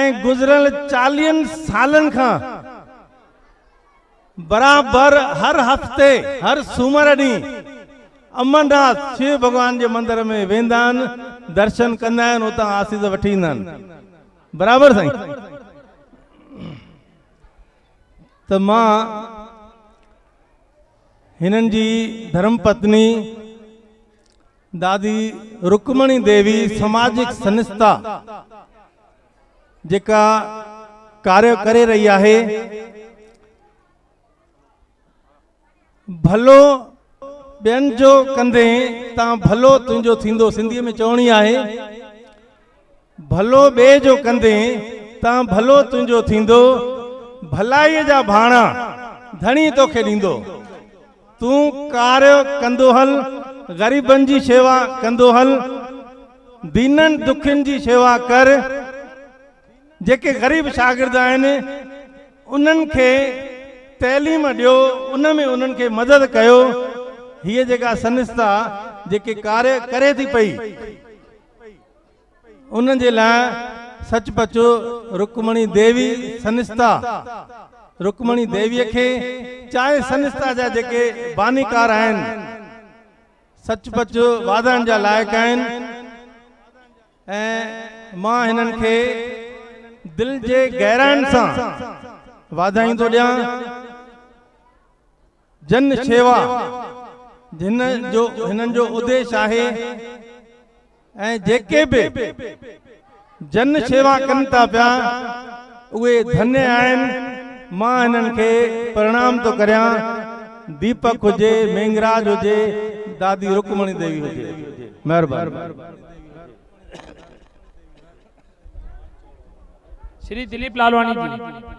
ऐं गुज़िरियल 40 सालनि खां बराबर हर हफ़्ते हर सूमर ॾींहुं अमरनाथ शिव भगवान जे मंदिर में वेंदा आहिनि, दर्शन कंदा आहिनि, उतां आसीस वठी ईंदा आहिनि। बराबर साईं। त मां हिननि जी धर्म पत्नी दादी रुक्मणी देवी सामाजिक संस्था जेका कार्य करे रही आहे, भलो ॿियनि जो कंदे तां भलो तुंहिंजो थींदो, सिंधीअ में चवणी आहे, भलो ॿिए जो कंदे तां भलो तुंहिंजो थींदो, भलाईअ जा भाणा धणी तोखे ॾींदो। तूं कार्य कंदो हल, ग़रीबनि जी शेवा कंदो हल, दीननि दुखियुनि जी शेवा कर। जेके ग़रीब शागिर्द आहिनि उन्हनि खे तैलीम ॾियो, उन में उन्हनि खे मदद कयो। हीअ जेका संस्था जेके कार्य करे थी पई, उन जे लाइ सचपचो रुक्मणी देवी संस्था, रुक्मणी देवीअ खे चाहे संस्था जा जेके बानीकार आहिनि, सचपचो वाधाइण जा लाइक़ आहिनि। ऐं मां हिननि खे दिल जे गहराइण सां वाधाईंदो ॾियां। जन शेवा हिननि जो उद्देश्य आहे, ऐं जेके बि जन शेवा कनि था पिया उहे धन्य आहिनि। मां हिननि खे प्रणाम थो करियां। दीपक हुजे, मेंगराज हुजे, दादी रुक्मणी देवी हुजे, महिरबानी। श्री दिलीप लालवानी जी।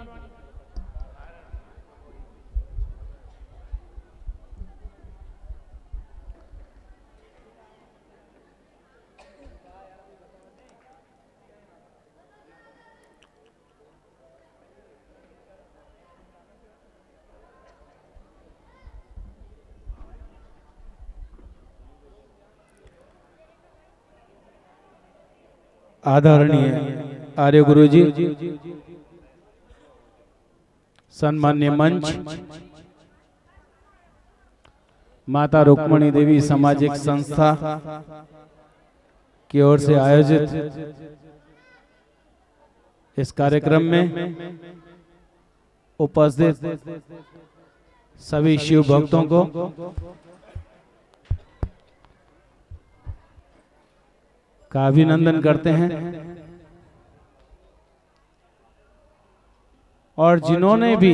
आदरणीय आर्य गुरु जी, सम्मान्य मंच, माता रुक्मणी देवी सामाजिक संस्था की ओर से आयोजित इस कार्यक्रम में उपस्थित सभी शिव भक्तों को का अभिनंदन करते हैं। और जिन्होंने भी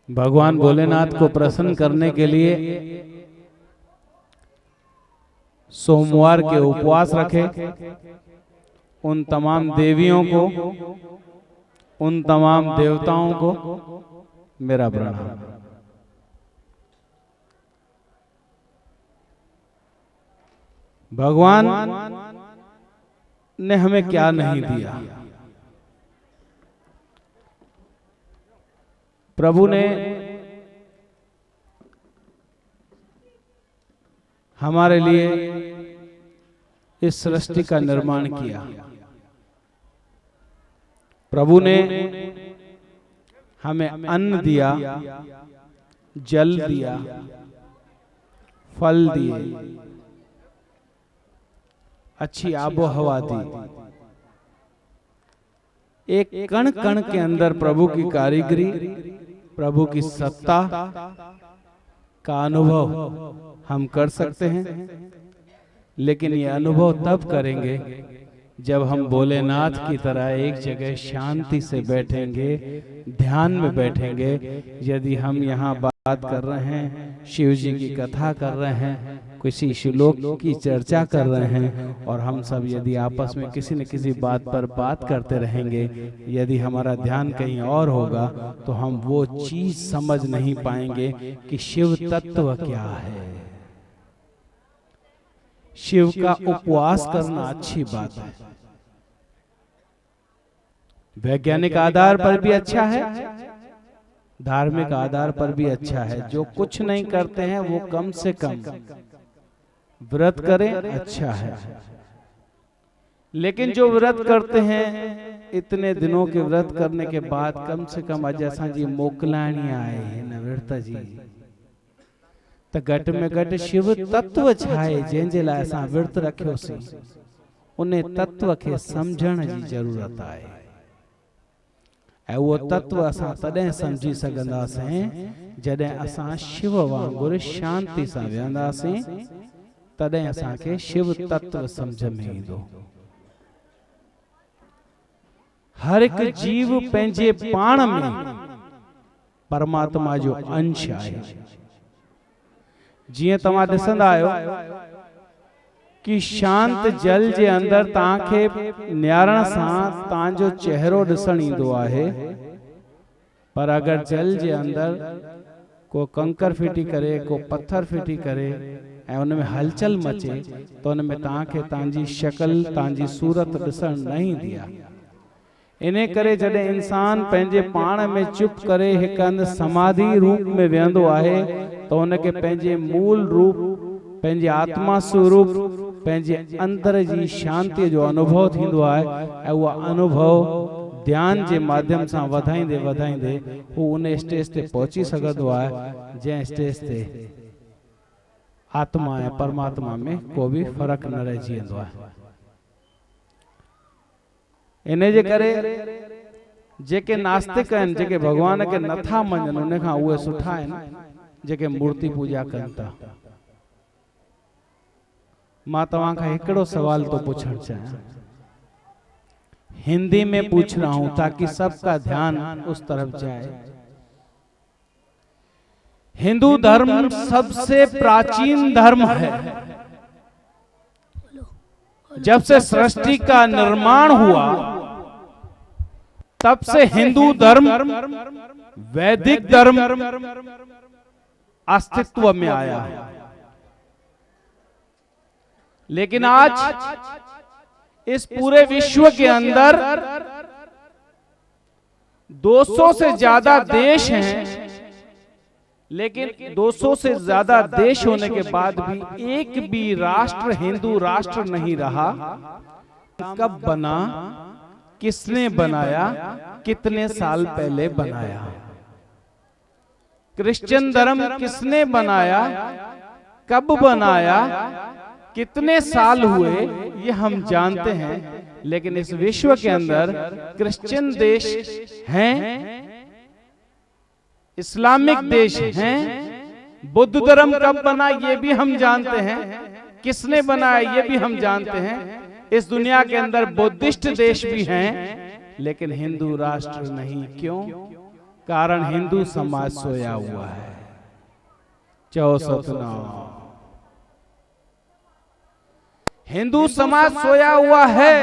भगवान भोलेनाथ को प्रसन्न करने के लिए सोमवार के उपवास रखे, उन तमाम देवियों को, उन तमाम देवताओं को मेरा प्रणाम। भगवान ने हमें क्या नहीं दिया। प्रभु ने हमारे लिए इस सृष्टि का निर्माण किया। प्रभु ने हमें अन्न दिया, जल दिया, फल दिए, अच्छी आबो हवा दी। एक कण कण के अंदर प्रभु की कारीगरी, प्रभु की सत्ता का अनुभव हम कर सकते हैं। लेकिन ये अनुभव तब करेंगे जब हम भोलेनाथ की तरह एक जगह शांति से बैठेंगे, ध्यान में बैठेंगे। यदि हम यहाँ बात कर रहे हैं, शिव जी की कथा कर रहे हैं, किसी श्लोक की चर्चा कर रहे हैं, और हम सब यदि आपस में किसी न किसी बात पर बात करते रहेंगे, यदि हमारा ध्यान कहीं और होगा तो हम वो चीज समझ नहीं पाएंगे कि शिव तत्व क्या है। शिव का उपवास करना अच्छी बात है, वैज्ञानिक आधार पर भी अच्छा है, धार्मिक आधार पर भी अच्छा है। जो कुछ नहीं करते हैं वो कम से कम व्रत करें, अच्छा है। लेकिन जो व्रत करते हैं, इतने दिनों के व्रत करने के बाद कम से कम अज असा जी मोकलाणी आए हिन व्रत जी, तो घट में घट शिव तत्व छाए जंहिंजे लाइ असां व्रत रखियोसीं, उन तत्व के समझण जी जरूरत है। ऐं वो तत्व असां तॾहिं समझी सघंदासीं जॾहिं असां शिव वांगुरु शांति सां विहंदासीं, तॾहिं असांखे शिव तत्व समझ में ईंदो। हर एक जीव पंहिंजे पाण में परमात्मा जो अंश आहे। जिए तव्हां ॾिसंदा आहियो कि शांत जल जे अंदर तव्हांखे नियारण सां तव्हांजो चेहरो ॾिसण ईंदो आहे, पर अगर जल जे अंदर को कंकर फिटी करे, को पत्थर फिटी करे ऐं उन में हलचल मचे, तो उन में तव्हांखे तव्हांजी शक्ल, तव्हांजी सूरत ॾिसण न ईंदी आहे। इने करे जॾहिं इंसान पंहिंजे पाण में चुप करे हिक हंधि समाधि रूप में वेहंदो आहे, तो उनके पंहिंजे मूल रूप, पंहिंजे आत्मा स्वरूप, पंहिंजे अंदर जी शांति जो अनुभव थींदो आहे। ऐं उहा अनुभव ध्यान जे माध्यम सां वधाईंदे वधाईंदे हू उन स्टेज ते पहुची सघंदो आहे जंहिं स्टेज ते आत्मा ऐं परमात्मा में को बि फर्क़ु न रहिजी वेंदो आहे। इन जे करे जेके नास्तिक आहिनि, जेके भगवान के नथा मञनि, उन खां उहे सुठा आहिनि जेके मूर्ति पूजा कनि था। मां तव्हां खां हिकिड़ो सवाल तो पूछण चाहियां, हिंदी में पूछ रहा हूं ताकि सबका ध्यान उस तरफ जाए। हिंदू धर्म सबसे प्राचीन धर्म है। जब से सृष्टि का निर्माण हुआ तब से हिंदू धर्म, वैदिक धर्म अस्तित्व में आया है। लेकिन आज इस पूरे विश्व के अंदर 200 से ज्यादा देश हैं, लेकिन 200 से ज्यादा देश होने के बाद भी एक भी राष्ट्र हिंदू राष्ट्र नहीं रहा। कब बना, किसने बनाया, कितने साल पहले बनाया? क्रिश्चियन धर्म किसने बनाया, कब बनाया, कितने साल हुए, ये हम जानते हैं। लेकिन इस विश्व के अंदर क्रिश्चियन देश हैं, इस्लामिक देश हैं, बुद्ध धर्म कब बना ये भी हम जानते हैं, किसने बनाया ये भी हम जानते हैं। इस दुनिया के अंदर बुद्धिस्ट देश भी हैं, लेकिन हिंदू राष्ट्र नहीं। क्यों? कारण हिंदू समाज सोया हुआ है। चौ सतनाम। हिंदू समाज सोया हुआ है,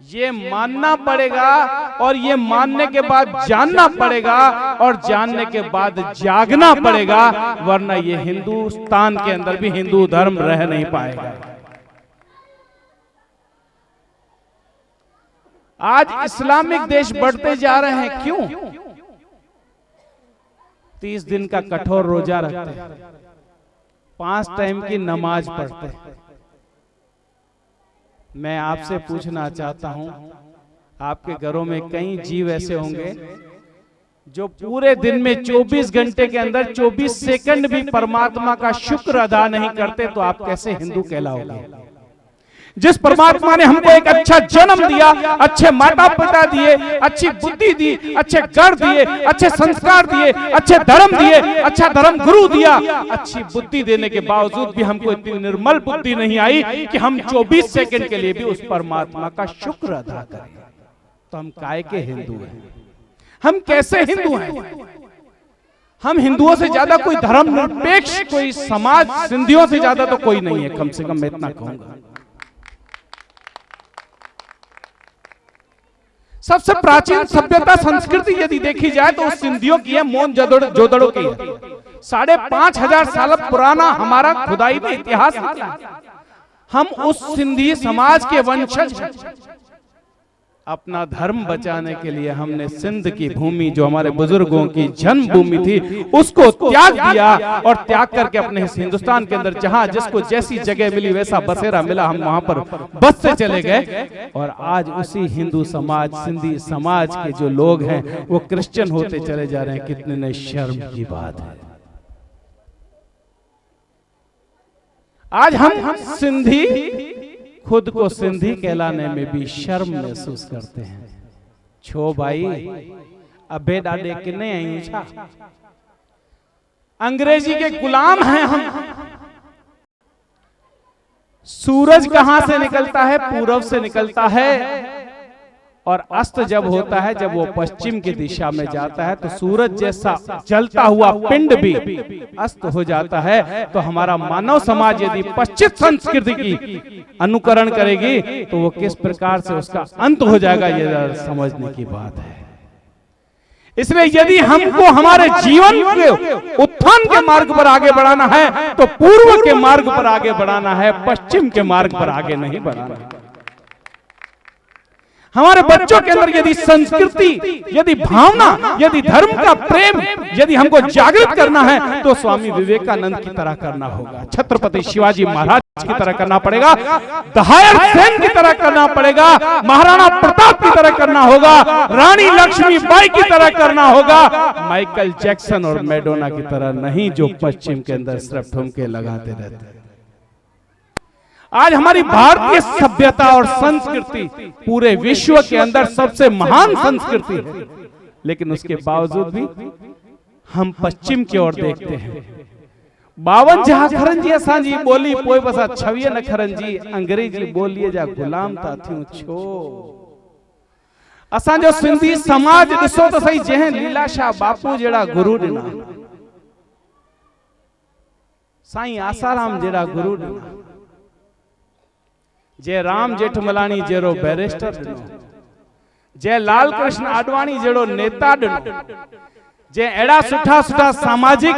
ये मानना पड़ेगा, और ये मानने के बाद जानना पड़ेगा, और जानने के बाद जागना पड़ेगा, वरना ये हिंदुस्तान के अंदर भी हिंदू धर्म रह नहीं पाएगा। आज इस्लामिक देश बढ़ते जा रहे हैं। क्यों? 30 दिन का कठोर रोजा रखते हैं, 5 टाइम की नमाज पढ़ते हैं। मैं आपसे पूछना चाहता हूं, आपके घरों में कई जीव ऐसे होंगे जो पूरे दिन में 24 घंटे के अंदर 24 सेकंड भी परमात्मा का शुक्र अदा नहीं करते, तो आप कैसे हिंदू कहलाओगे? जिस परमात्मा ने हमको एक अच्छा जन्म दिया, अच्छे माता पिता दिए, अच्छी बुद्धि दी, अच्छे घर दिए, अच्छे संस्कार दिए, अच्छे धर्म दिए, अच्छा धर्म गुरु दिया, अच्छी बुद्धि देने के बावजूद भी हमको इतनी निर्मल बुद्धि नहीं आई कि हम 24 सेकंड के लिए भी उस परमात्मा का शुक्र अदा करें, तो हम काय के हिंदू हैं? हम कैसे हिंदू हैं? हम हिंदुओं से ज्यादा कोई धर्म निरपेक्ष कोई समाज सिंधियों से ज्यादा तो कोई नहीं है, कम से कम मैं इतना कहूंगा। सबसे प्राचीन सभ्यता संस्कृति यदि देखी जाए तो उस सिंधियों की है, मोहनजोदड़ो की है। 5,500 साल पुराना हमारा खुदाई में इतिहास है। हम उस सिंधी समाज के वंशज हैं। अपना धर्म बचाने के लिए हमने सिंध की भूमि, जो हमारे बुजुर्गों की जन्मभूमि थी, उसको त्याग दिया और त्याग करके अपने हिंदुस्तान के अंदर जहां जिसको जैसी जगह मिली वैसा बसेरा मिला, हम वहां पर बस से चले गए। और आज उसी हिंदू समाज, सिंधी समाज के जो लोग हैं वो क्रिश्चियन होते चले जा रहे हैं। कितने न शर्म की बात है। आज हम सिंधी खुद को सिंधी कहलाने में भी शर्म महसूस करते हैं। छो भाई अबे डाडे किने आयु छा, अंग्रेजी के गुलाम हैं हम। सूरज कहां से निकलता है? पूरब से निकलता है, और अस्त जब होता है, जब वो पश्चिम की दिशा में जाता है, तो सूरज जैसा जलता हुआ पिंड भी अस्त हो जाता है। तो हमारा मानव समाज यदि पश्चिम संस्कृति की अनुकरण करेगी तो वो किस प्रकार से उसका अंत हो जाएगा, ये समझने की बात है। इसलिए यदि हमको हमारे जीवन के उत्थान के मार्ग पर आगे बढ़ाना है तो पूर्व के मार्ग पर आगे बढ़ाना है, पश्चिम के मार्ग पर आगे नहीं बढ़ाना है। हमारे बच्चों के अंदर यदि संस्कृति, यदि भावना, यदि धर्म का प्रेम यदि हमको जागृत करना है तो स्वामी विवेकानंद की तरह करना होगा, छत्रपति शिवाजी महाराज की तरह करना पड़ेगा, दहायर सेन की तरह करना पड़ेगा, महाराणा प्रताप की तरह करना होगा, रानी लक्ष्मीबाई की तरह करना होगा, माइकल जैक्सन और मैडोना की तरह नहीं, जो पश्चिम के अंदर सिर्फ ठुमके लगाते रहते हैं। आज हमारी भारतीय सभ्यता और संस्कृति पूरे विश्व के अंदर सबसे महान संस्कृति है, लेकिन उसके बावजूद भी हम पश्चिम की ओर देखते हैं। 52 अखरनि जी असांजी ॿोली, पोइ बस 26 अखरनि जी अंग्रेजी ॿोलीअ जा गुलाम था थियूं छो? असांजो सिंधी समाज ॾिसो त सही, जंहिं लीलाशाह बापू जहिड़ा गुरु ॾिना, साईं आसाराम जहिड़ा गुरु ॾिना, जय राम जेठमलानी जहिड़ो बैरिस्टर ॾिनो, जय लाल कृष्ण आडवाणी जहिड़ो नेता ॾिनो, जंहिं अहिड़ा सुठा सुठा सामाजिक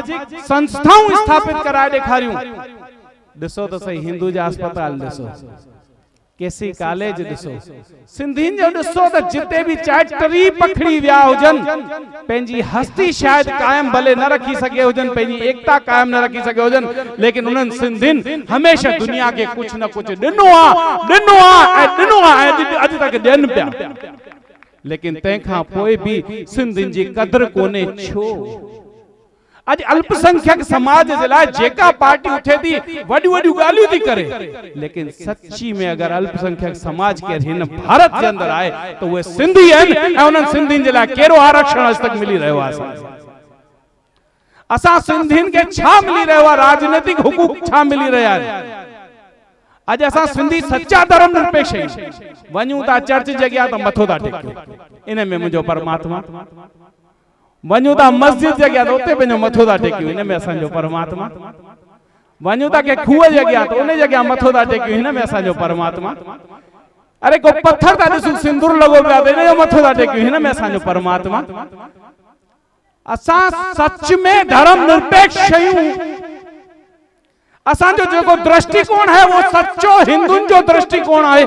संस्थाऊं स्थापित कराए ॾेखारियूं। ॾिसो त सही, हिंदू जा अस्पताल ॾिसो, केसी कॉलेज ॾिसो, सिंधियुनि जो ॾिसो त जिते बि चाहे टरी पखड़ी विया हुजनि, पंहिंजी हस्ती शायदि कायम भले न रखी सघे हुजनि, पंहिंजी एकता कायम न रखी सघे हुजनि, लेकिन उन्हनि सिंधियुनि हमेशह दुनिया खे कुछ न कुछ ॾिनो आहे ऐं अॼु तक ॾियनि पिया। लेकिन तंहिंखां पोइ बि सिंधियुनि जी कदर कोन्हे। छो? अज अल्पसंख्यक समाज जे लाइ जेका पार्टी उठे थी वॾियूं वॾियूं ॻाल्हियूं थी करे, लेकिन सच्ची में अगर अल्पसंख्यक समाज के हिन भारत के अंदर आए तो उहे सिंधी आहिनि ऐं उन्हनि सिंधियुनि जे लाइ कहिड़ो आरक्षण अॼु तक मिली रहियो आहे? असां सिंधियुनि खे छा मिली रहियो आहे? राजनीतिक हुकूक छा मिली रहिया आहिनि? अॼु असां सिंधी सच्चा धर्म निरपेक्ष आहियूं। वञूं था चर्च जॻह त मथो था टेकियूं, इन में मुंहिंजो परमात्मा, वञूं था मस्जिद जॻह त उते पंहिंजो मथो था टेकियूं, हिन में असांजो परमात्मा, वञूं था के खूह जॻह त उन जॻह मथो था टेकियूं, हिन में असांजो परमात्मा। अरे को पत्थर था ॾिसूं, सिंदूर लॻो पियो आहे, इन जो मथो था टेकियूं, हिन में असांजो परमात्मा। असां सच में धर्म निरपेक्ष आहियूं। असांजो जेको दृष्टिकोण है वो सच्चो हिंदुनि जो दृष्टिकोण आहे।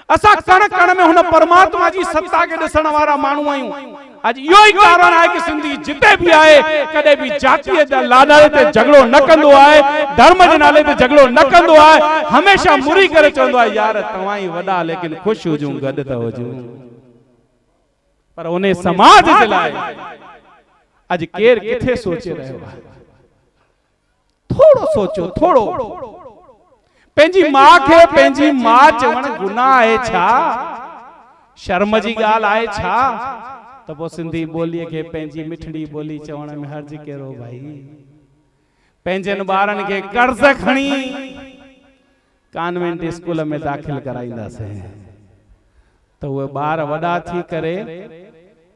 असां कण कण में हुन परमात्मा जी सत्ता के ॾिसण वारा माण्हू आहियूं। अॼु इहो ई कारण आहे कि सिंधी जिते भी आहे कॾहिं बि जातीअ जे नाले ते झगड़ो न कंदो आहे, धर्म जे नाले ते झगड़ो न कंदो आहे, हमेशह मुरी करे चवंदो आहे यार तव्हां ई वॾा, लेकिन ख़ुशि हुजूं, गॾु त हुजूं। पर उन समाज जे लाइ अॼु केरु किथे सोचे रहियो आहे? थोड़ो सोचो, थोड़ो। पंहिंजी मां खे पंहिंजी मां चवण गुनाह आहे छा? शर्म जी ॻाल्हि आहे छा? त पोइ सिंधी ॿोलीअ खे पंहिंजी मिठड़ी ॿोली चवण में हर्ज कहिड़ो भाई? पंहिंजनि ॿारनि खे कर्ज़ खणी कॉन्वेंट स्कूल में दाख़िल कराईंदासीं त उहे ॿार वॾा थी करे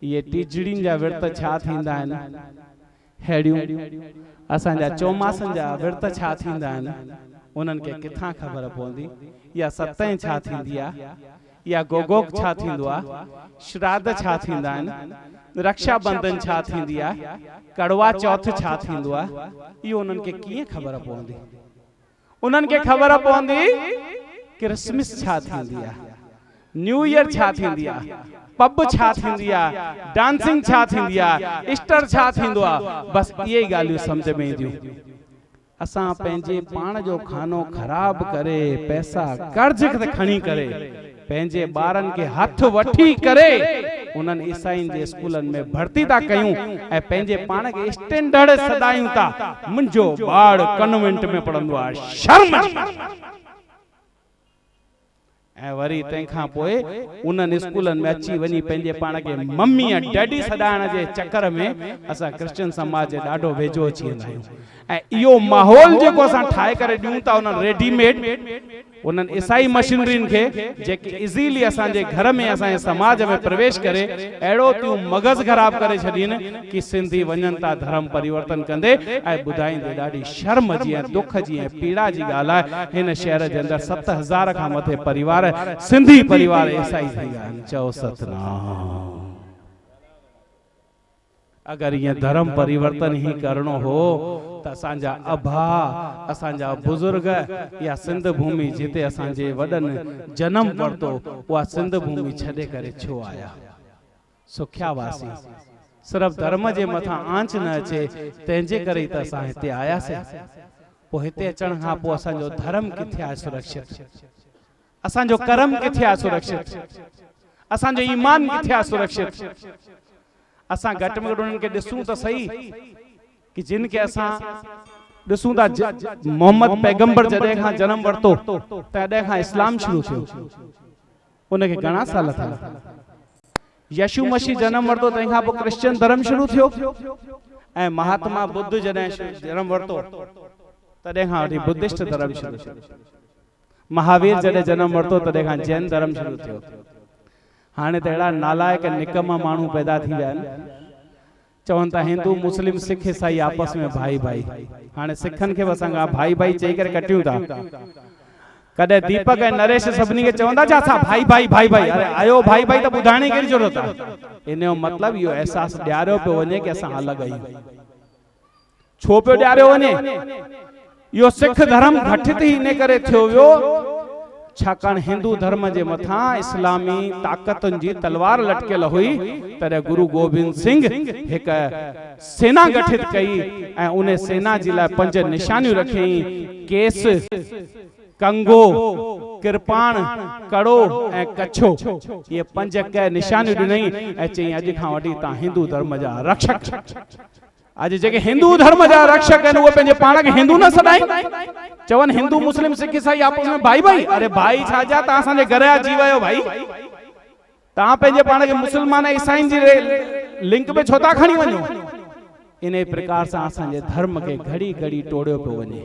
इहे टीजड़ियुनि जा विर्त छा थींदा आहिनि, हेड़ियूं असांजा चौमासनि जा विर्त छा थींदा आहिनि, उन्हनि खे किथां ख़बर पवंदी? या सतैं छा थींदी आहे, या गोगोक छा थींदो आहे, श्राद्ध छा थींदा आहिनि, रक्षाबंधन छा थींदी आहे, कड़वा चौथ छा थींदो आहे, इहो उन्हनि खे कीअं ख़बर पवंदी? उन्हनि खे ख़बर पवंदी क्रिसमस छा थींदी आहे, न्यू ईयर छा थींदी आहे, पब छा थींदी आहे, डांसिंग छा थींदी आहे, ईस्टर छा थींदो आहे, बस इहे ई ॻाल्हियूं सम्झ में ईंदियूं। असां पंहिंजे पाण जो खानो ख़राब करे, पैसा कर्ज ते खणी करे, पंहिंजे ॿारनि खे हथ वठी करे उन्हनि ईसाइनि जे स्कूलनि में भर्ती था कयूं ऐं पंहिंजे पाण खे स्टैंडर्ड सदायूं था। मुंहिंजो ॿार कन्वेंट में पढ़ंदो आहे, शर्म। ऐं वरी तंहिंखां पोइ उन्हनि स्कूलनि में अची वञी पंहिंजे पाण खे मम्मी ऐं डैडी सॾाइण जे चकर में असां क्रिश्चियन समाज जे ॾाढो वेझो अची वेंदा आहियूं। ऐं इहो माहौल जेको असां ठाहे करे ॾियूं था उन्हनि रेडीमेड उन्हनि ईसाई मशीनरियुनि खे जेकी इज़ीली असांजे घर में असांजे समाज में प्रवेश करे अहिड़ो तियूं मगज़ ख़राब करे छॾीनि कि सिंधी वञनि था धर्म परिवर्तन कंदे ऐं ॿुधाईंदे ॾाढी शर्म जी ऐं दुख जी ऐं पीड़ा जी ॻाल्हि आहे। हिन शहर जे अंदरि 7000 खां मथे परिवार सिंधी परिवार ईसाई थी विया आहिनि। चओ सतनाम। अगर ये धर्म परिवर्तन ही करणो हो तो असांजा अभा असांजा बुजुर्ग या सिंध भूमि जिते असांजे वडन जन्म वरतो उहा सिंध भूमि छॾे करे छो आया। सुख्या वासी सिर्फ धर्म जे मथा आंच न अचे तंहिंजे करे त असां हिते आयासीं। पोइ हिते अचण खां पोइ असांजो धर्म किथे आहे सुरक्षित, असांजो कर्म किथे आहे सुरक्षित, असांजो ईमान किथे आहे सुरक्षित। असां घट में घट उन्हनि खे ॾिसूं त सही कि जिन खे असां ॾिसूं था मोहम्मद पैगंबर जॾहिं खां जन्म वरतो तॾहिं खां इस्लाम शुरू थियो, उनखे घणा साल थिया। यशु मसीह जन्म वरतो तंहिं खां पोइ क्रिश्चियन धर्म शुरू थियो ऐं महात्मा बुद्ध जॾहिं जन्म वरतो तॾहिं खां वठी बुद्धिस्ट धर्म शुरू थियो। महावीर जॾहिं जन्म वरतो तॾहिं खां जैन धर्म शुरू थियो। हाणे त अहिड़ा नालायक निकम माण्हू पैदा थी विया आहिनि, चवनि था हिंदू मुस्लिम सिख ईसाई आपस में भाई भाई। हाणे सिखनि खे बि असां भाई भाई चई करे कटियूं था। कॾहिं दीपक ऐं नरेश सभिनी खे चवंदा छा असां भाई भाई भाई भाई, अरे आयो भाई भाई त ॿुधाइण जी कहिड़ी ज़रूरत आहे। इन जो मतिलबु इहो अहसासु ॾियारियो पियो वञे कि असां अलॻि आहियूं। छो पियो ॾियारियो वञे? इहो सिख धर्म घटित ई इन करे थियो वियो छाकाणि हिंदू धर्म जे मथां इस्लामी ताक़तुनि जी तलवार लटकियल हुई। तॾहिं गुरु गोबिंद सिंह हिकु सेना गठित कई ऐं उन सेना जे लाइ 5 निशानियूं रखियईं, केस, कंगो, किरपाण, कड़ो ऐं कछो। ये 5 कै निशानियूं ॾिनई ऐं चई अॼु खां वठी तव्हां हिंदू धर्म जा रक्षक। आज जेके हिंदू धर्म जा रक्षक आहिनि उहे पंहिंजे पाण खे हिंदू न सॾाइनि, चवनि हिंदू मुस्लिम सिख ईसाई आपस में भाई भाई। अरे भाई छा जा, तव्हां असांजे घर जा जी वियो भाई। तव्हां पंहिंजे पाण खे मुस्लमान ईसाईनि जी लिंक में छो था खणी वञो? इन प्रकार सां असांजे धर्म खे घड़ी घड़ी टोड़ियो पियो वञे,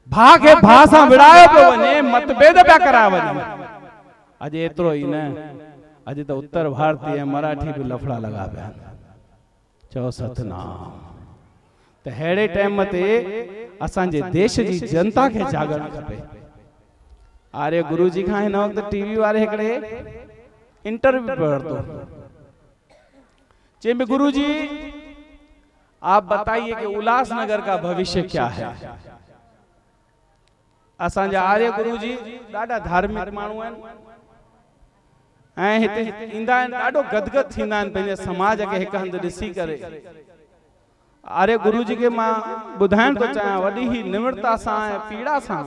भाउ खे भाउ सां विड़ायो पियो वञे, मतभेद पिया कराया वञनि। अॼु एतिरो ई न, अॼु त उत्तर भारतीय ऐं मराठी बि लफड़ा लॻा पिया आहिनि। चओ सतनाम। त अहिड़े टाइम ते असांजे देश जी जनता खे जागण खपे। आर्य गुरु जी खां हिन वक़्तु टीवी वारे हिकिड़े इंटरव्यू पढ़तो, चइबे गुरु जी आप बताइए कि उल्लासनगर का भविष्य क्या है। असांजा आर्य गुरु जी ॾाढा धार्मिक माण्हू आहिनि ऐं हिते ईंदा आहिनि, ॾाढो गदगद थींदा आहिनि पंहिंजे समाज खे हिकु हंधि ॾिसी करे। आर्य गुरु जी खे मां ॿुधाइण थो चाहियां वॾी ही निम्रता सां ऐं पीड़ा सां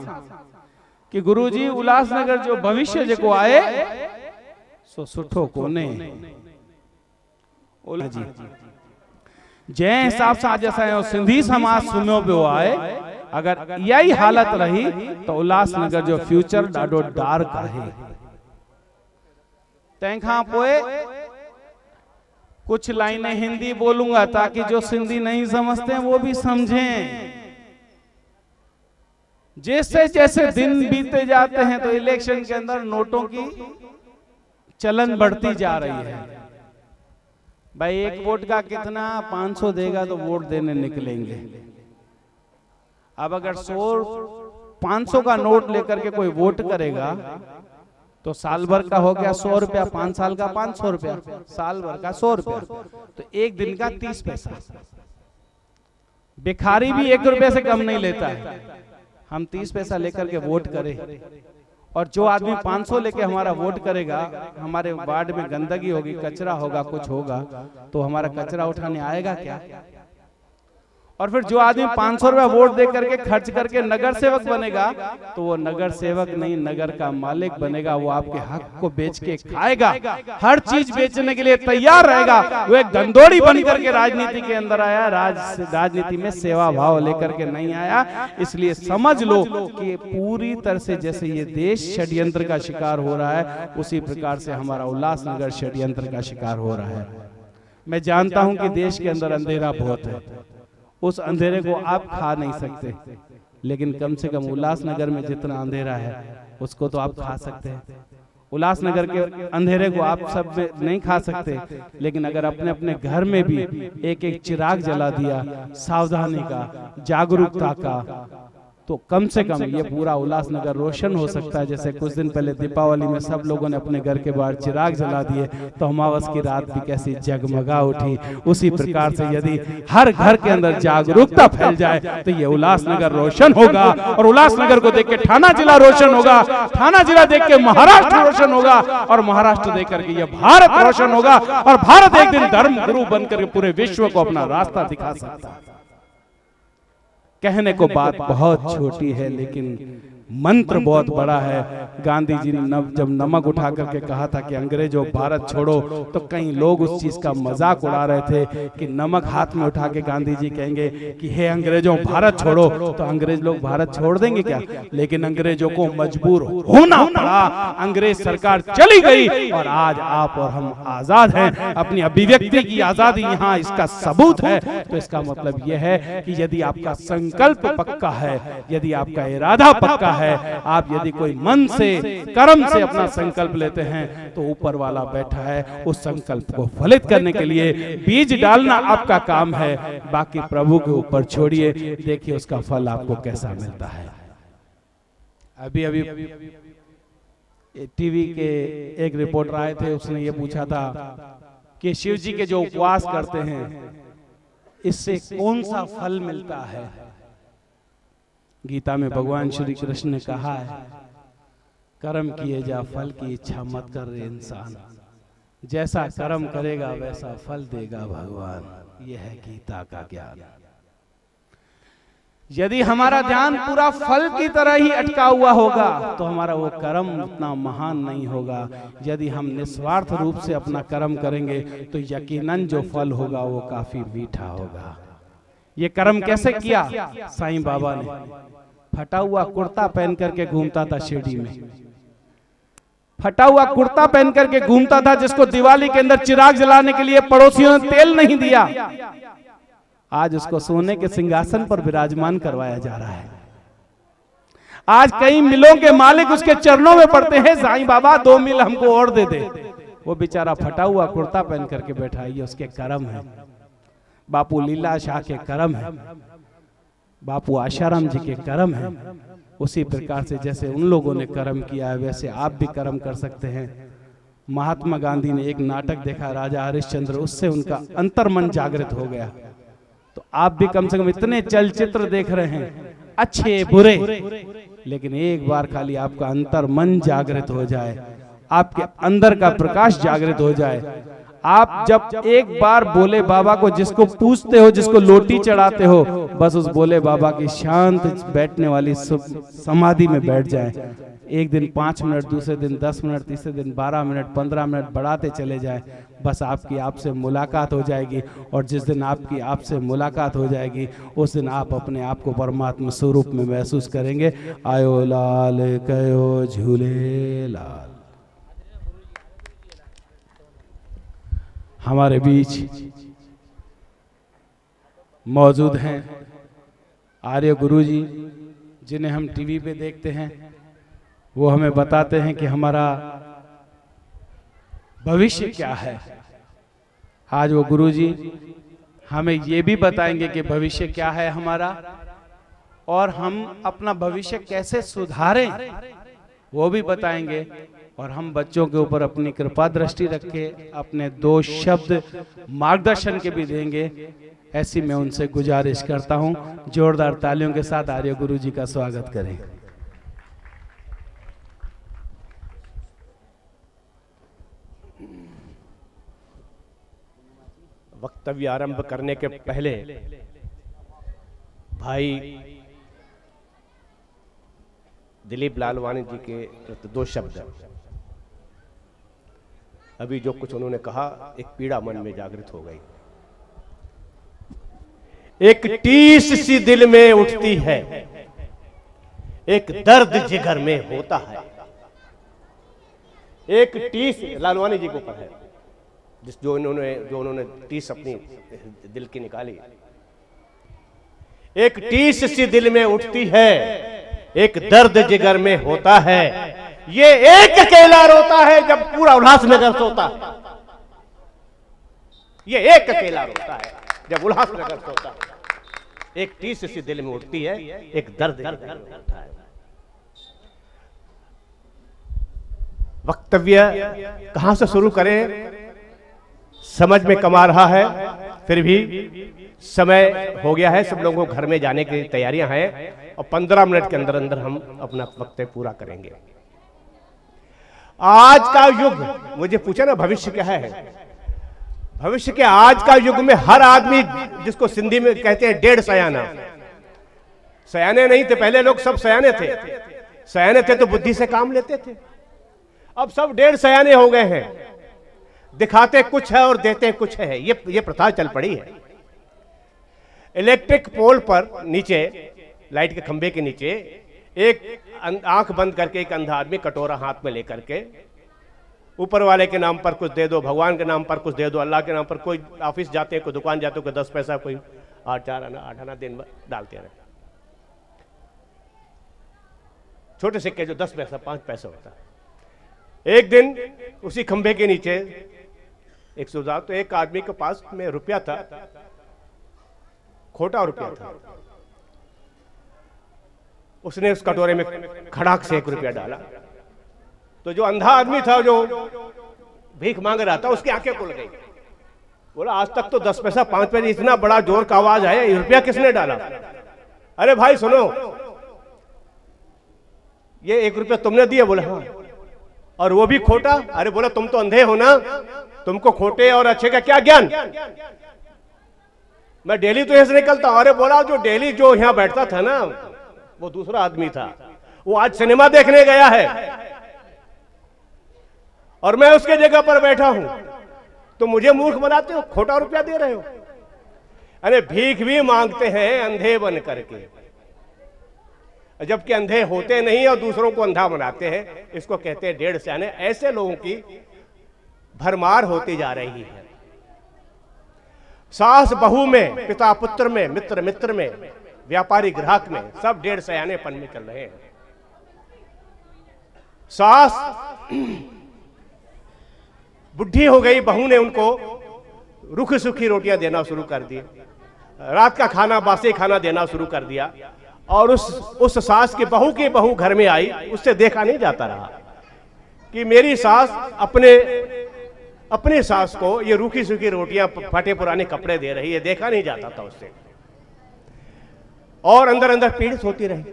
कि गुरु जी उल्लासनगर जो भविष्य जेको आहे सो सुठो कोन्हे। जंहिं हिसाब सां अॼु असांजो सिंधी समाज सुम्हियो पियो आहे, अगर इहा ई हालत रही तो उल्लासनगर जो फ्यूचर ॾाढो डार्क आहे। तंहिंखां पोइ कुछ लाइनें हिंदी बोलूंगा ताकि जो सिंधी नहीं समझते हैं वो भी समझें। जैसे जैसे दिन बीते जाते हैं तो इलेक्शन के अंदर नोटों की चलन बढ़ती जा रही है। भाई एक वोट का कितना, 500 देगा तो वोट देने निकलेंगे। अब अगर 500 का नोट लेकर के कोई वोट करेगा तो साल भर का हो गया 100 रुपया, 5 साल का 500 रुपया, साल भर का 100 रुपया, तो एक दिन का 30 पैसा। भिखारी भी 1 रुपये से कम नहीं लेता है। हम 30 पैसा लेकर के वोट करें और जो आदमी 500 लेके हमारा वोट करेगा, हमारे वार्ड में गंदगी होगी, कचरा होगा, कुछ होगा, तो हमारा कचरा उठाने आएगा क्या? और फिर जो आदमी 500 रुपया वोट दे करके खर्च करके नगर सेवक बनेगा, तो वो नगर सेवक नहीं, नगर का मालिक बनेगा। वो आपके हक को बेच के खाएगा, हर चीज बेचने के लिए तैयार रहेगा। वो एक धंधोड़ी बन करके राजनीति के अंदर आया, राजनीति में सेवा भाव लेकर के नहीं आया। इसलिए समझ लो कि पूरी तरह से जैसे ये देश षड्यंत्र का शिकार हो रहा है, उसी प्रकार से हमारा उल्लासनगर षड्यंत्र का शिकार हो रहा है। मैं जानता हूं कि देश के अंदर अंधेरा बहुत है, उस अंधेरे को आप खा नहीं सकते, लेकिन कम से कम उल्लासनगर में जितना अंधेरा है उसको तो आप खा सकते हैं। उल्लासनगर के अंधेरे को आप सब नहीं खा सकते, लेकिन अगर अपने अपने घर में भी एक एक चिराग जला दिया सावधानी का, जागरूकता का, तो कम से कम ये पूरा उल्लासनगर रोशन हो सकता है। जैसे कुछ दिन पहले दीपावली में सब लोगों ने अपने घर के बाहर चिराग जला दिए, तो अमावस की रात भी कैसी जगमगा उठी। उसी प्रकार से यदि हर घर के अंदर जागरूकता फैल जाए तो ये उल्लासनगर रोशन होगा, और उल्लासनगर को देख के थाना जिला रोशन होगा, थाना जिला देख के महाराष्ट्र रोशन होगा, और महाराष्ट्र देख करके ये भारत रोशन होगा, और भारत एक दिन धर्म गुरु बनकर पूरे विश्व को अपना रास्ता दिखा सकता है। कहने को बात बहुत छोटी है, लेकिन मंत्र बहुत बड़ा है। गांधी जी ने जब नमक उठा करके कहा था कि अंग्रेजों भारत छोड़ो, तो कई लोग उस चीज का मजाक उड़ा रहे थे कि नमक हाथ में उठा के गांधी जी कहेंगे कि हे अंग्रेजों भारत छोड़ो, तो अंग्रेज लोग भारत छोड़ देंगे क्या? लेकिन अंग्रेजों को मजबूर होना पड़ा, अंग्रेज सरकार चली गई, और आज आप और हम आजाद हैं। अपनी अभिव्यक्ति की आजादी यहाँ इसका सबूत है। तो इसका मतलब यह है कि यदि आपका संकल्प पक्का है, यदि आपका इरादा पक्का है, आप यदि कोई मन से कर्म से अपना संकल्प लेते हैं, तो ऊपर वाला बैठा है उस संकल्प को फलित करने के लिए। बीज डालना आपका काम है, बाकी प्रभु के ऊपर छोड़िए, देखिए उसका फल आपको कैसा मिलता है। अभी अभी टीवी के एक रिपोर्टर आए थे, उसने ये पूछा था कि शिव जी के जो उपवास करते हैं इससे कौन सा फल मिलता है? गीता में भगवान श्री कृष्ण ने कहा है, कर्म किए जा फल की इच्छा मत कर रे इंसान, जैसा कर्म करेगा वैसा फल देगा भगवान। यह है गीता का ज्ञान। यदि हमारा ध्यान पूरा फल की तरह ही अटका हुआ होगा, तो हमारा वो कर्म उतना महान नहीं होगा। यदि हम निस्वार्थ रूप से अपना कर्म करेंगे, तो यकीनन जो फल होगा वो काफी मीठा होगा। ये कर्म कैसे किया? साईं बाबा ने फटा हुआ कुर्ता पहन करके घूमता था शिरडी में, फटा हुआ कुर्ता पहन करके घूमता था, जिसको दिवाली के अंदर चिराग जलाने के लिए पड़ोसियों ने तेल नहीं दिया। आज उसको सोने के सिंहासन पर विराजमान करवाया जा रहा है। आज कई मिलों के मालिक उसके चरणों में पड़ते हैं, साईं बाबा 2 मिल हमको और दे दे। वो बेचारा फटा हुआ कुर्ता पहन करके बैठा है, ये उसके कर्म है। बापू लीला शाह के कर्म है, बापू आशाराम जी के कर्म है। उसी प्रकार से जैसे उन लोगों ने कर्म किया है, वैसे आप भी कर्म कर सकते हैं। महात्मा गांधी ने एक नाटक देखा, राजा हरिश्चंद्र, उससे उनका अंतर्मन जागृत हो गया। तो आप भी कम से कम इतने चलचित्र देख रहे हैं, अच्छे बुरे, लेकिन एक बार खाली आपका अंतर्मन जागृत हो जाए, आपके अंदर का प्रकाश जागृत हो जाए। आप जब एक बार बोले बाबा को, जिसको पूछते हो, जिसको लोटी चढ़ाते हो, बस उस बोले बाबा की शांत बैठने वाली समाधि में बैठ जाए। एक दिन 5 मिनट, दूसरे दिन 10 मिनट, तीसरे दिन 12 मिनट, 15 मिनट बढ़ाते चले जाए, बस आपकी आपसे मुलाकात हो जाएगी। और जिस दिन आपकी आपसे मुलाकात हो जाएगी, उस दिन आप अपने आप को परमात्मा स्वरूप में महसूस करेंगे। आयो लाल कयो झूले लाल। हमारे बीच मौजूद हैं आर्य गुरु जी, जिन्हें हम टीवी पे देखते हैं। वो हमें बताते हैं कि हमारा भविष्य क्या है। आज वो गुरु जी हमें ये भी बताएंगे कि भविष्य क्या है हमारा, और हम अपना भविष्य कैसे सुधारें वो भी बताएंगे। और हम बच्चों के ऊपर अपनी कृपा दृष्टि रख के अपने 2 शब्द मार्गदर्शन के भी देंगे। ऐसी मैं उनसे गुजारिश करता हूं। जोरदार तालियों के साथ आर्य गुरु जी का स्वागत करें। वक्तव्य आरंभ करने के पहले भाई दिलीप लालवानी जी के प्रति 2 शब्द। अभी जो कुछ उन्होंने कहा, एक पीड़ा मन में जागृत हो गई, एक टीस सी दिल में उठती है, एक दर्द जिगर में होता है। एक टीस लालवानी जी के ऊपर है, जो उन्होंने टीस अपनी दिल की निकाली। एक टीस सी दिल में उठती है, एक दर्द जिगर में होता है, ये एक अकेला रोता है जब पूरा उल्लासनगर सोता है। ये एक अकेला रोता है जब उल्लासनगर सोता है। एक टीस सी दिल में उठती है, एक दर्द जिगर में होता है। वक्तव्य कहां से शुरू करें समझ में कम आ रहा है, फिर भी समय हो गया है, सब लोगों को घर में जाने की तैयारियां हैं और 15 मिनट के अंदर अंदर हम अपना वक्तव्य पूरा करेंगे। आज का युग, मुझे पूछा ना भविष्य क्या है, भविष्य के आज का युग में हर आदमी, जिसको सिंधी में कहते हैं 1.5 सयाना, सयाने नहीं थे पहले लोग, सब सयाने थे। सयाने थे तो बुद्धि से काम लेते थे, अब सब 1.5 सयाने हो गए हैं। दिखाते कुछ है और देते कुछ है, ये प्रथा चल पड़ी है। इलेक्ट्रिक पोल पर नीचे, लाइट के खंभे के नीचे, एक आंख बंद करके एक अंधा आदमी कटोरा हाथ में लेकर के, ऊपर वाले के नाम पर कुछ दे दो, भगवान के नाम पर कुछ दे दो, अल्लाह के नाम पर, कोई ऑफिस जाते हैं, कोई दुकान जाते हैं, कोई 10 पैसा, कोई 8 आना दिन भर डालते हैं। छोटे सिक्के जो 10 पैसा 5 पैसा होता है। एक दिन उसी खंभे के नीचे 100, तो एक आदमी के पास में रुपया था, खोटा रुपया था। उसने उस कटोरे में खड़ाक से 1 रुपया डाला, तो जो अंधा आदमी था, जो भीख मांग रहा था, उसकी आंखें खुल गई। बोला आज तक तो 10 पैसा 5 पैसे, इतना बड़ा जोर का आवाज आया, ये रुपया किसने डाला? अरे भाई सुनो, ये 1 रुपया तुमने दिया? बोला हाँ। और वो भी खोटा? अरे बोला तुम तो अंधे हो ना, तुमको खोटे और अच्छे का क्या ज्ञान? मैं डेली तो यहां से निकलता हूं। अरे बोला जो डेली जो यहां बैठता था ना, वो दूसरा आदमी था, वो आज सिनेमा देखने गया है और मैं उसके जगह पर बैठा हूं, तो मुझे मूर्ख बनाते हो, खोटा रुपया दे रहे हो। अरे भीख भी मांगते हैं अंधे बन करके, जबकि अंधे होते नहीं और दूसरों को अंधा बनाते हैं। इसको कहते हैं 1.5 सयाने। ऐसे लोगों की भरमार होती जा रही है। सास बहू में, पिता पुत्र में, मित्र मित्र में, व्यापारी ग्राहक में, सब 1.5 सयानेपन में चल रहे हैं। सास बुढ़ी हो गई, बहू ने उनको रूखी सूखी रोटियां देना शुरू कर दी, रात का खाना बासी खाना देना शुरू कर दिया। और उस सास की बहू घर में आई, उससे देखा नहीं जाता रहा कि मेरी सास अपने सास को ये रूखी सूखी रोटियां, फटे पुराने कपड़े दे रही है, देखा नहीं जाता था उससे। और अंदर अंदर पीड़ित होती रही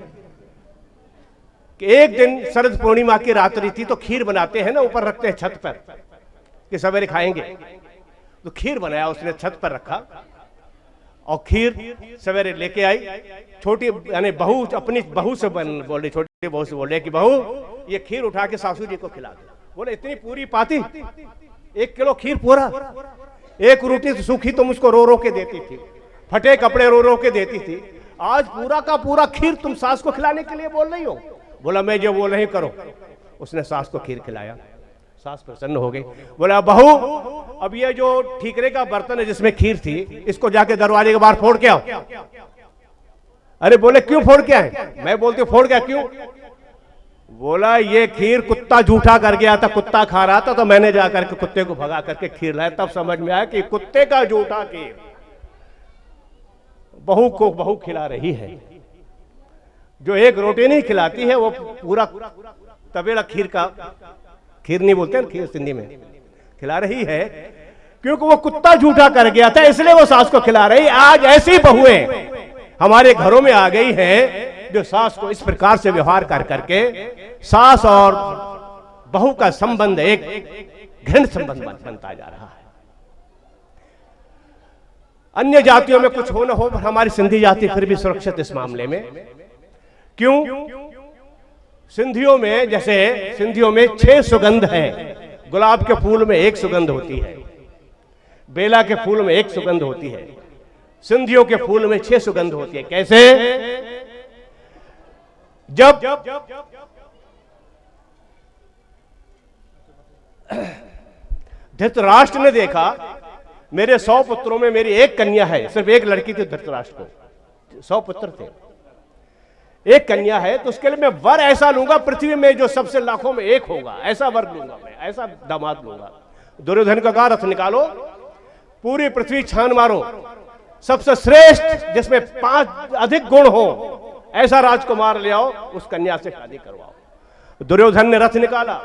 कि एक दिन शरद पूर्णिमा की रात्रि थी, तो खीर बनाते हैं ना, ऊपर रखते हैं छत पर कि सवेरे खाएंगे। तो खीर बनाया उसने, छत पर रखा और खीर सवेरे लेके आई। छोटी यानी बहू अपनी बहू से बोल रही, छोटी बहू से बोल रही कि बहू ये खीर उठा के सासू जी को खिला दो। बोले इतनी पूरी पाती, 1 किलो खीर पूरा, 1 रोटी सूखी तुम उसको रो रो के देती थी, फटे कपड़े रो रो के देती थी, आज पूरा का पूरा खीर तुम सास को खिलाने के लिए बोल रही हो? बोला मैं जो बोल रही करो। उसने सास को खीर खिलाया, सास प्रसन्न हो गई। बोला बहू अब ये जो ठीकरे का बर्तन है जिसमें खीर थी, इसको जाके दरवाजे के बाहर फोड़ के आओ। अरे बोले क्यों फोड़ के आए? मैं बोलती फोड़ के क्यों? बोला ये खीर कुत्ता झूठा कर गया था, कुत्ता खा रहा था, तो मैंने जाकर के कुत्ते को भगा करके खीर लाया। तब समझ में आया कि कुत्ते का झूठा खीर बहू को बहू खिला रही है। जो 1 रोटी नहीं खिलाती है, वो पूरा तबेला खीर का, खीर नहीं बोलते हैं खीर सिंधी में, खिला रही है, क्योंकि वो कुत्ता झूठा कर गया था, इसलिए वो सास को खिला रही। आज ऐसी बहुएं हमारे घरों में आ गई हैं जो सास को इस प्रकार से व्यवहार कर करके सास और बहू का संबंध एक घृण संबंध बनता जा रहा है। अन्य जातियों में कुछ हो न हो, हमारी सिंधी जाति फिर भी सुरक्षित इस मामले में। क्यों? सिंधियों में, जैसे सिंधियों में 6 सुगंध है। गुलाब के फूल में 1 सुगंध होती है, बेला के फूल में 1 सुगंध होती है, सिंधियों के फूल में 6 सुगंध होती है। कैसे? जब धृतराष्ट्र ने देखा मेरे 100 पुत्रों में मेरी 1 कन्या है, सिर्फ 1 लड़की थी धृतराष्ट्र को, 100 पुत्र थे, 1 कन्या है, तो उसके लिए मैं वर ऐसा लूंगा पृथ्वी में जो सबसे लाखों में 1 होगा, ऐसा वर लूंगा मैं, ऐसा दामाद लूंगा। दुर्योधन का कहा रथ निकालो, पूरी पृथ्वी छान मारो, सबसे श्रेष्ठ जिसमें 5 अधिक गुण हो ऐसा राजकुमार ले आओ, उस कन्या से शादी करवाओ। दुर्योधन ने रथ निकाला,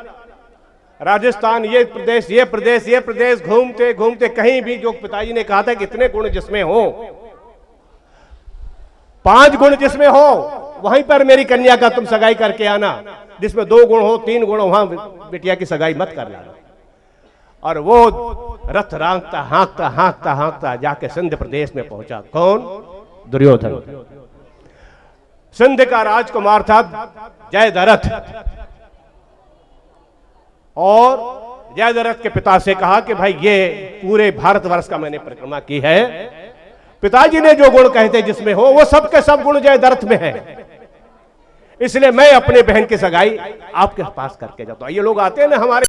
राजस्थान, ये प्रदेश, ये प्रदेश, ये प्रदेश, घूमते घूमते कहीं भी जो पिताजी ने कहा था कि इतने गुण जिसमें हो, 5 गुण जिसमें हो, वहीं पर मेरी कन्या का तुम सगाई करके आना, जिसमें 2 गुण हो, 3 गुण हो, वहां बिटिया की सगाई मत कर लाना। और वो रथ रांगता हाँकता हाँकता हाँकता जाके सिंध प्रदेश में पहुंचा। कौन? दुर्योधन। सिंध का राजकुमार था जयद्रथ, और जयद्रथ के पिता से कहा कि भाई ये पूरे भारतवर्ष का मैंने परिक्रमा की है, पिताजी ने जो गुण कहते जिसमें हो वो सब के सब गुण जयद्रथ में है, इसलिए मैं अपने बहन की सगाई आपके पास करके जाता हूं। ये लोग आते हैं ना हमारे